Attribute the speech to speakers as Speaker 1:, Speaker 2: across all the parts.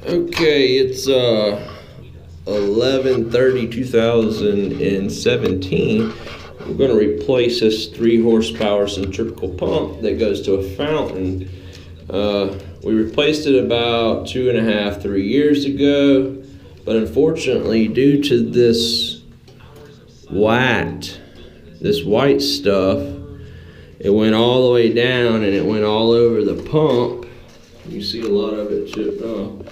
Speaker 1: Okay, it's 11/30/2017. We're going to replace this 3 horsepower centrifugal pump that goes to a fountain. We replaced it about 2.5, 3 years ago, but unfortunately, due to this white stuff, it went all the way down and it went all over the pump. You see a lot of it chipped off.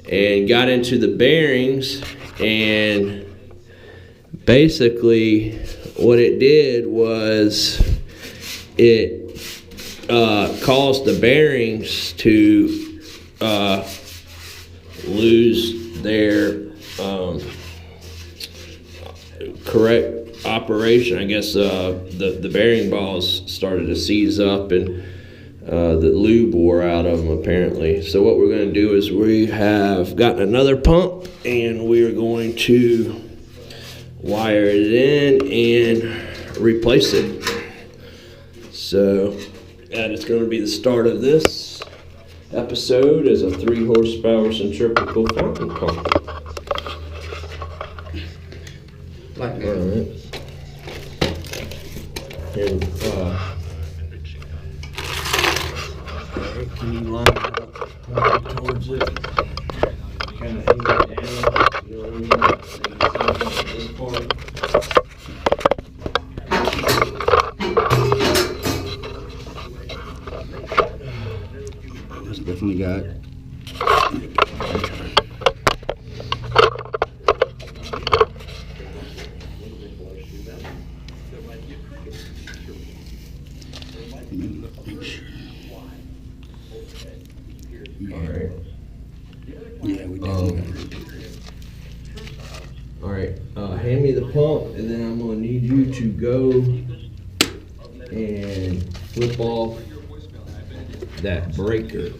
Speaker 1: And got into the bearings, and basically what it did was it caused the bearings to lose their correct operation. I guess the bearing balls started to seize up, and the lube wore out of them apparently. So what we're going to do is we have gotten another pump, and we are going to wire it in and replace it. So, and it's going to be the start of this episode as a 3 horsepower centrifugal fountain pump.
Speaker 2: Like
Speaker 1: all right. And,
Speaker 2: can you line it up towards it?
Speaker 1: kind of hang it down, you know what I mean? This part.
Speaker 2: That's definitely got it.
Speaker 1: Alright.
Speaker 2: Yeah, we definitely got it.
Speaker 1: Alright, hand me the pump, and then I'm going to need you to go and flip off that breaker.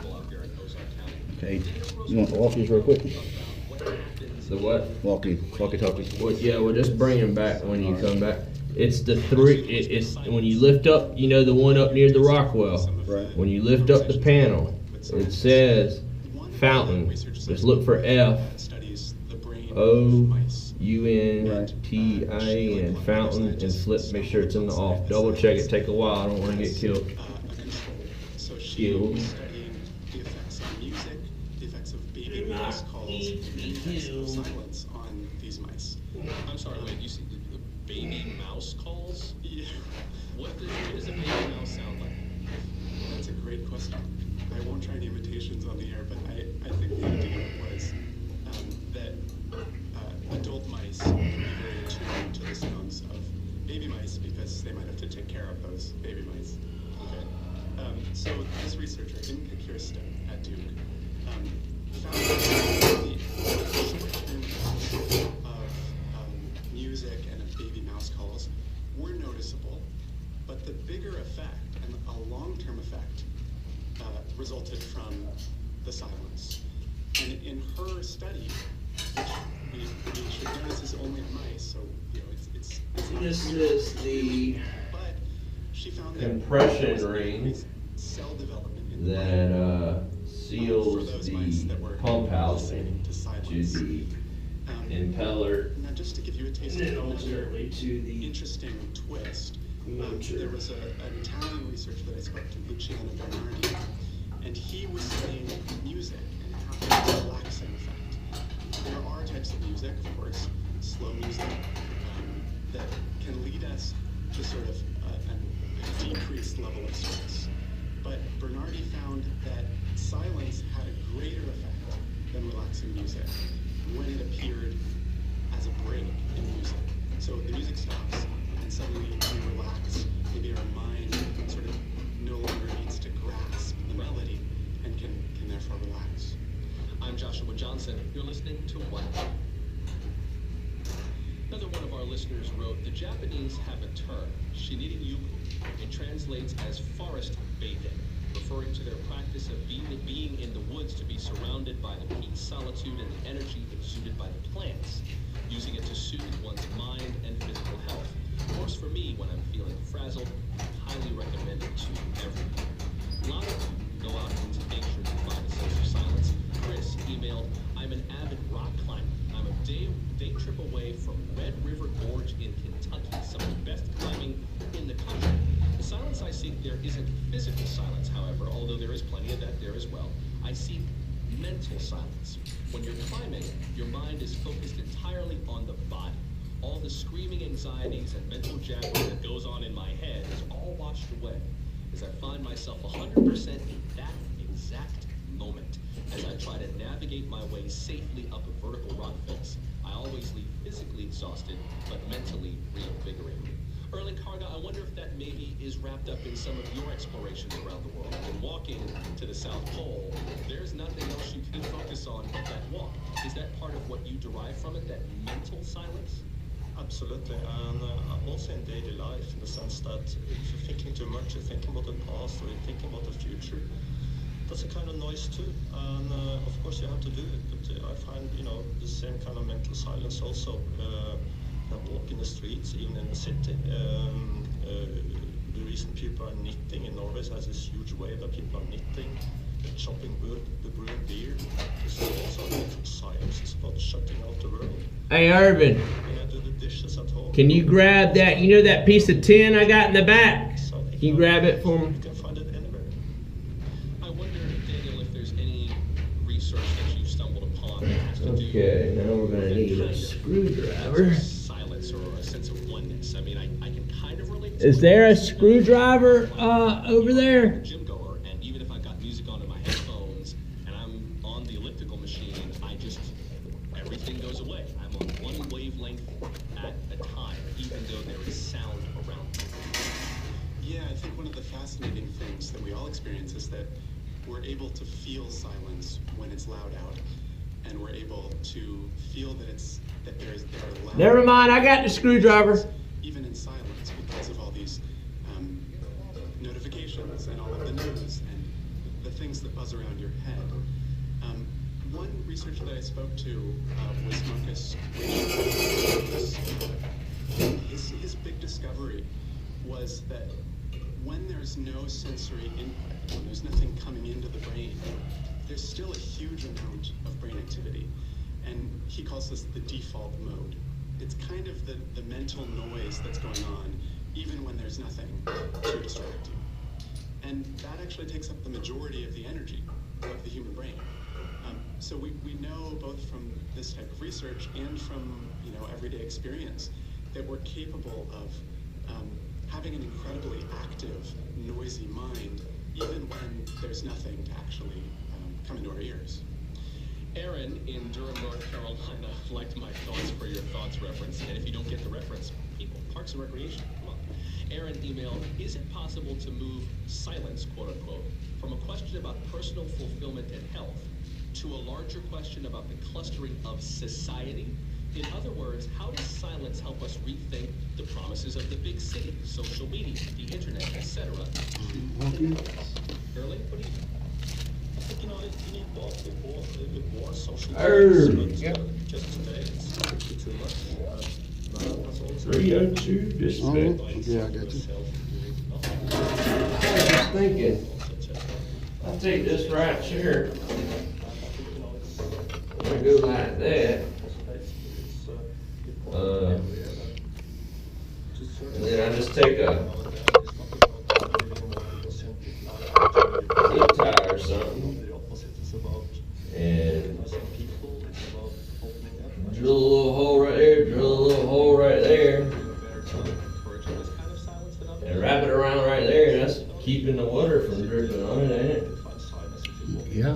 Speaker 2: Okay. You want the walkies real quick?
Speaker 1: The what?
Speaker 2: Walkie-talkie.
Speaker 1: Well, yeah, we'll just bring him back when you come back. It's the 3, it's when you lift up, you know, the one up near the Rockwell.
Speaker 2: Right.
Speaker 1: When you lift up the panel, it says fountain. Just look for FOUNTIN, fountain, and flip. Make sure it's in the off. Double check it. Take a while. I don't want to get killed. Killed.
Speaker 3: The effects on music, the effects of baby mouse calls, and the effects of silence on these mice.
Speaker 4: I'm sorry, wait, you see the baby mouse calls?
Speaker 3: Yeah,
Speaker 4: What does a baby mouse sound like?
Speaker 3: that's a great question. I won't try any imitations on the air, but I think the idea was that adult mice can be very attuned to the sounds of baby mice because they might have to take care of those baby mice. Okay. So this researcher in Kirsten at Duke found that the short-term effects of music and of baby mouse calls were noticeable, but the bigger effect and a long-term effect resulted from the silence. And in her study, which we should know this is only mice, so you know it's
Speaker 1: This is the
Speaker 3: but she found that
Speaker 1: compression ring
Speaker 3: cell development in the brain
Speaker 1: that
Speaker 3: for
Speaker 1: seals
Speaker 3: those mice
Speaker 1: the
Speaker 3: that were
Speaker 1: pump housing
Speaker 3: listening to
Speaker 1: to
Speaker 3: silence.
Speaker 1: the impeller,
Speaker 3: Now, just to give you a taste
Speaker 1: and
Speaker 3: of
Speaker 1: then
Speaker 3: another
Speaker 1: ultimately to the
Speaker 3: interesting twist,
Speaker 1: motor.
Speaker 3: there was an Italian researcher that I spoke to, Luciano Bernardi, and he was studying music and how it has a relaxing effect. There are types of music, of course, slow music, that can lead us to sort of a decreased level of stress. But Bernardi found that silence had a greater effect than relaxing music when it appeared as a break in music. So the music stops, and suddenly we relax. Maybe our mind sort of no longer needs to grasp the melody and can therefore relax.
Speaker 4: I'm Joshua Johnson. You're listening to What? Another one of our listeners wrote, the Japanese have a term, shinrin-yuku. It translates as forest bathing, referring to their practice of being in the woods to be surrounded by the peace, solitude, and the energy exuded by the plants, using it to soothe one's mind and physical health. Of course, for me, when I'm feeling frazzled, highly recommend it to everyone. A lot of you go out into nature to find a sense of silence. Chris, emailed, I'm an avid rock climber. I'm a day trip away from Red River Gorge in Kentucky, some of the best climbing in the country. The silence I seek there isn't physical silence, however, although there is plenty of that there as well. I seek mental silence. When you're climbing, your mind is focused entirely on the body. All the screaming anxieties and mental jabbering that goes on in my head is all washed away as I find myself 100% in that exact moment. As I try to navigate my way safely up a vertical rock face, I always leave physically exhausted, but mentally reinvigorated. Erling Karga, I wonder if that maybe is wrapped up in some of your explorations around the world. When walking to the South Pole, there's nothing else you can focus on but that walk. Is that part of what you derive from it, that mental silence?
Speaker 5: Absolutely, and also in daily life, in the sense that if you're thinking too much, you're thinking about the past, or you're thinking about the future, that's a kind of noise too, and of course you have to do it, but I find, the same kind of mental silence also. Walk in the streets, even in the city. The reason people are knitting in Norway has this huge wave that people are knitting, chopping wood, the brewing beer. This is also a mental silence. It's about shutting out the world.
Speaker 1: Hey, Irvin,
Speaker 5: Do the dishes at home.
Speaker 1: can you grab that, that piece of tin I got in the back?
Speaker 5: So
Speaker 1: Can you grab it for me?
Speaker 5: You can find it anywhere.
Speaker 4: I wonder, Daniel, if there's any research that you've stumbled upon that has to do
Speaker 1: Okay, now we're gonna
Speaker 4: with
Speaker 1: need
Speaker 4: that
Speaker 1: a
Speaker 4: kind of
Speaker 1: screwdriver.
Speaker 4: silence or a sense of oneness. I mean, I can kind of relate to
Speaker 1: Is
Speaker 4: it.
Speaker 1: there a screwdriver over there?
Speaker 4: Gym goer, and even if I've got music on in my headphones and I'm on the elliptical machine, everything goes away. I'm on one wavelength at a time, even though there is sound around me.
Speaker 3: Yeah, I think one of the fascinating things that we all experience is that we're able to feel silence when it's loud out, and we're able to feel that there are loud.
Speaker 1: Never mind, I got the screwdriver.
Speaker 3: Even in silence, because of all these notifications and all of the news and the things that buzz around your head. One researcher that I spoke to was Marcus. His big discovery was that when there's no sensory input, when there's nothing coming into the brain, there's still a huge amount of brain activity. And he calls this the default mode. It's kind of the mental noise that's going on, even when there's nothing to distract you. And that actually takes up the majority of the energy of the human brain. So we know both from this type of research and from everyday experience that we're capable of having an incredibly active, noisy mind, even when there's nothing to actually come into our ears.
Speaker 4: Aaron in Durham, North Carolina, liked my thoughts for your thoughts reference. And if you don't get the reference, people, Parks and Recreation, come on. Aaron emailed, is it possible to move silence, quote unquote, from a question about personal fulfillment and health to a larger question about the clustering of society? In other words, how does silence help us rethink the promises of the big city, social media, the internet, etc.? Erling, what do you think?
Speaker 5: I think, you need both. A little bit more social
Speaker 1: Err.
Speaker 5: media,
Speaker 2: Yep.
Speaker 5: but just today it's a bit too much. Man has also
Speaker 1: 302 display.
Speaker 2: Yeah, I got you.
Speaker 1: I was thinking, I'll take this right here. I'm gonna go like that. And then I just take a zip tie or something and drill a little hole right there, drill a little hole right there, and wrap it around right there, and that's keeping the water from dripping on it, ain't it?
Speaker 2: Yeah,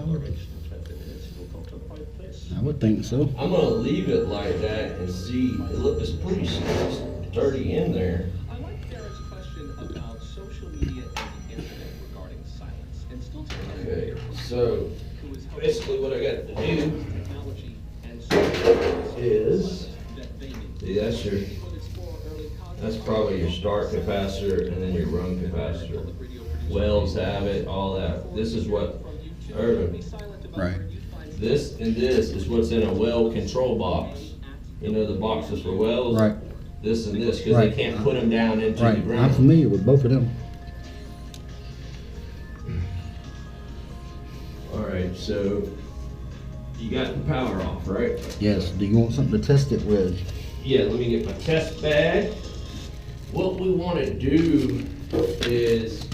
Speaker 2: I would think so.
Speaker 1: I'm gonna leave it like that and see. It's pretty sturdy in there.
Speaker 4: I like Barrett's question about social media and the internet regarding silence, and still
Speaker 1: Okay, so basically what I got to do
Speaker 4: technology and social
Speaker 1: is,
Speaker 4: that they need.
Speaker 1: see, that's probably your start capacitor and then your run capacitor. Wells have it, all that. This is what, Irvin,
Speaker 2: Right.
Speaker 1: this and this is what's in a well control box. You know the boxes for wells?
Speaker 2: Right.
Speaker 1: This and this, because
Speaker 2: Right.
Speaker 1: they can't put them down into the
Speaker 2: Right. I'm
Speaker 1: ground.
Speaker 2: familiar with both of them.
Speaker 1: All right, so You got the power off, right?
Speaker 2: Yes. Do you want something to test it with?
Speaker 1: Yeah, let me get my test bag. What we want to do is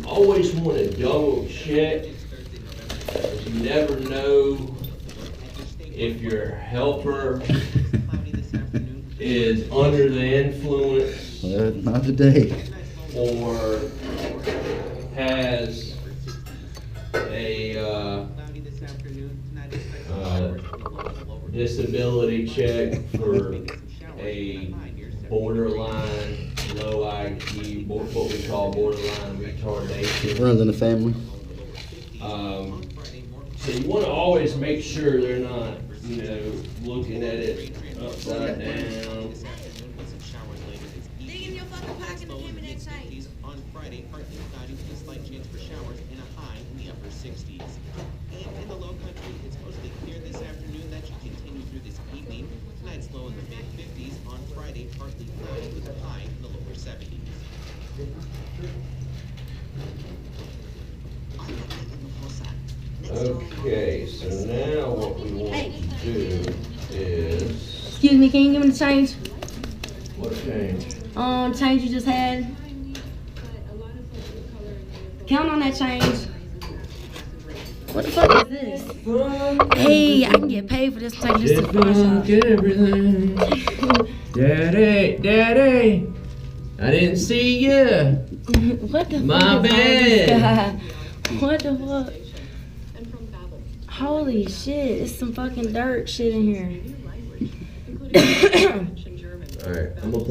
Speaker 1: always want to double check. You never know if your helper is under the influence
Speaker 2: Not today.
Speaker 1: or has a disability check for a borderline low IQ, what we call borderline retardation.
Speaker 2: Runs in the family.
Speaker 1: So you want to always make sure they're not, looking at it upside down.
Speaker 6: Dig in your fucking pocket and give me that change.
Speaker 4: On Friday, partly cloudy with a slight chance for showers and a high in the upper 60s. And in the low country, it's mostly clear this afternoon. That should continue through this evening. Tonight's low in the mid-50s. On Friday, partly cloudy with a high in the lower 70s.
Speaker 1: Okay, so now what we want to do is,
Speaker 6: Excuse me, can you give me the change?
Speaker 1: what change?
Speaker 6: Change you just had. Count on that change. What the fuck is this? Hey, I can get paid for this. Take this to the pawn shop.
Speaker 1: Get everything. Daddy, I didn't see ya.
Speaker 6: What the
Speaker 1: My
Speaker 6: fuck is all this
Speaker 1: bad.
Speaker 6: guy? What the fuck? Holy shit, it's some fucking dirt shit in here.
Speaker 1: Alright, I'm gonna